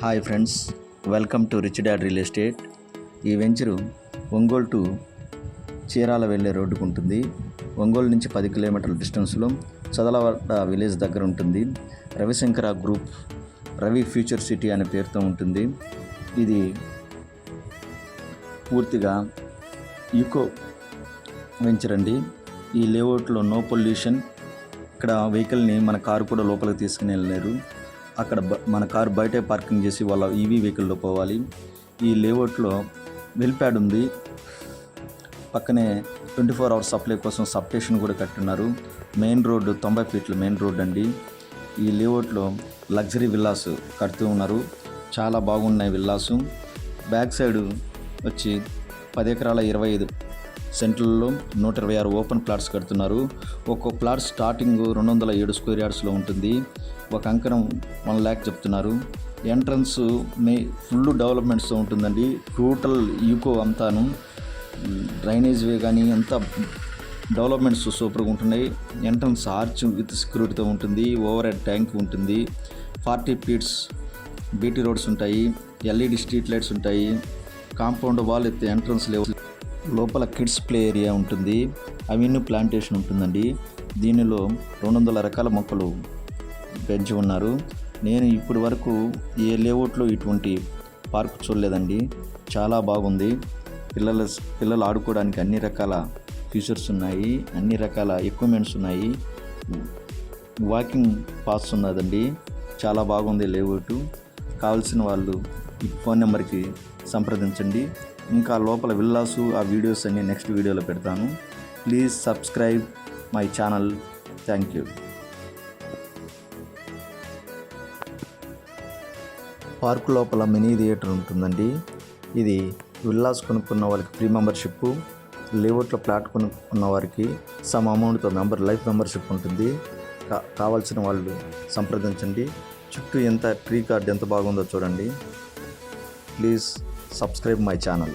Hi friends, welcome to rich dad real estate. ఈ venture Ongole to Chirala వెళ్ళే రోడ్డుకు ఉంటుంది. ఒంగోలు నుంచి 10 కిలోమీటర్ల డిస్టెన్స్లో చదలవాడ విలేజ్ దగ్గర ఉంటుంది. Ravishankar group Ravi future city అనే పేరుతో ఉంటుంది. ఇది పూర్తిగా ఈకో వెంచర్ అండి. ఈ లేఅవుట్లో నో పొల్యూషన్. ఇక్కడ వెహికల్ని మన కారు కూడా లోపలికి తీసుకుని వెళ్ళలేరు. అక్కడ మన కారు బయటే పార్కింగ్ చేసి వాళ్ళ ఈవీ వెహికల్లో పోవాలి. ఈ లేఅవుట్లో వెల్ ప్యాడ్ ఉంది. పక్కనే 24 అవర్స్ సప్లై కోసం సబ్స్టేషన్ కూడా కట్టున్నారు. మెయిన్ రోడ్డు 90 ఫీట్ల మెయిన్ రోడ్ అండి. ఈ లేఅవుట్లో లగ్జరీ విల్లాస్ కడుతూ ఉన్నారు. చాలా బాగున్నాయి విల్లాసు. బ్యాక్ సైడ్ వచ్చి 10 ఎకరాల 25 సెంట్లలో 126 ఓపెన్ ప్లాట్స్ కడుతున్నారు. ఒక్కో ప్లాట్ స్టార్టింగ్ 207 స్క్వేర్ యార్డ్స్లో ఉంటుంది. ఒక అంకణం 1 lakh చెప్తున్నారు. ఎంట్రన్స్ ఫుల్ డెవలప్మెంట్స్తో ఉంటుందండి. టోటల్ ఈకో అంతాను డ్రైనేజ్ వే కానీ అంతా డెవలప్మెంట్స్ సూపర్గా ఉంటున్నాయి. ఎంట్రన్స్ ఆర్చ్ విత్ సెక్యూరిటీతో ఉంటుంది. ఓవర్ హెడ్ ట్యాంక్ ఉంటుంది. 40 ఫీట్స్ బీటీ రోడ్స్ ఉంటాయి. ఎల్ఈడి స్ట్రీట్ లైట్స్ ఉంటాయి. కాంపౌండ్ వాల్ ఎత్తే ఎంట్రన్స్ లెవెల్ లోపల కిడ్స్ ప్లే ఏరియా ఉంటుంది. అవెన్యూ ప్లాంటేషన్ ఉంటుందండి. దీనిలో 200 రకాల మొక్కలు పెంచి ఉన్నారు. నేను ఇప్పటి వరకు ఏ లేఅవుట్లో ఇటువంటి పార్క్ చూడలేదండి. చాలా బాగుంది. పిల్లలు ఆడుకోవడానికి అన్ని రకాల ఫీచర్స్ ఉన్నాయి. అన్ని రకాల ఎక్విప్మెంట్స్ ఉన్నాయి. వాకింగ్ పాస్ ఉన్నదండి. చాలా బాగుంది లేఅవుట్. కావాల్సిన వాళ్ళు ఈ ఫోన్ నెంబర్కి సంప్రదించండి. ఇంకా లోపల విల్లాసు ఆ వీడియోస్ అన్ని నెక్స్ట్ వీడియోలో పెడతాను. Please subscribe my channel. Thank you. Park లోపల మినీ థియేటర్ ఉంటుందండి. ఇది విల్లాస్ కొనుక్కున్న వాళ్ళకి ఫ్రీ మెంబర్షిప్, లేఅవుట్లో ప్లాట్ కొనుక్కున్న వారికి సమ్ అమౌంట్తో లైఫ్ మెంబర్షిప్ ఉంటుంది. కావాల్సిన వాళ్ళు సంప్రదించండి. చుట్టూ ట్రీ గార్డ్ ఎంత బాగుందో చూడండి. Please subscribe my channel.